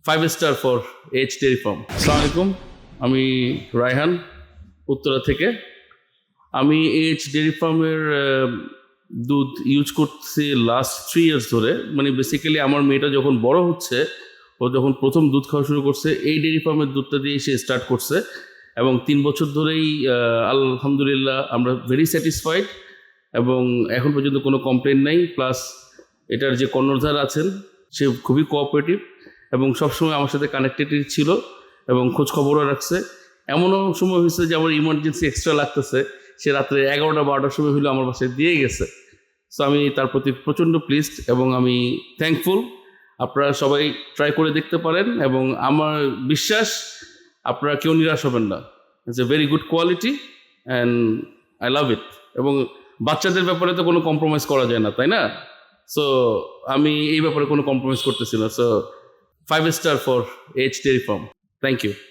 5 star for H dairy farm. আসসালামু আলাইকুম, আমি রায়হান, উত্তরা থেকে। আমি এইচ ডেয়ারি ফার্মের দুধ ইউজ করছি লাস্ট 3 ইয়ার্স ধরে। মানে বেসিক্যালি আমার মেয়েটা যখন বড় হচ্ছে, ও যখন প্রথম দুধ খাওয়া শুরু করছে, এই ডেয়ারি ফার্মের দুধটা দিয়ে সে স্টার্ট করছে এবং 3 বছর ধরেই আলহামদুলিল্লাহ আমরা ভেরি স্যাটিসফাইড এবং এখন পর্যন্ত কোনো কমপ্লেন নাই। প্লাস এটার যে কর্ণধার আছেন সে খুবই কোঅপারেটিভ এবং সবসময় আমার সাথে কানেক্টেড ছিল এবং খোঁজ খবরও রাখছে। এমনও সময় হয়েছে যে আমার ইমার্জেন্সি এক্সট্রা লাগতেছে, সে রাত্রে 11টা-12টার সময় হলেও আমার বাসায় দিয়ে গেছে। সো আমি তার প্রতি প্রচণ্ড প্লিজড এবং আমি থ্যাঙ্কফুল। আপনারা সবাই ট্রাই করে দেখতে পারেন এবং আমার বিশ্বাস আপনারা কেউ নিরাশ হবেন না। It's a very good quality and I love it. এবং বাচ্চাদের ব্যাপারে তো কোনো কম্প্রোমাইজ করা যায় না, তাই না? সো আমি এই ব্যাপারে কোনো কম্প্রোমাইজ করতেছি না। So 5 star for H dairy farm. Thank you.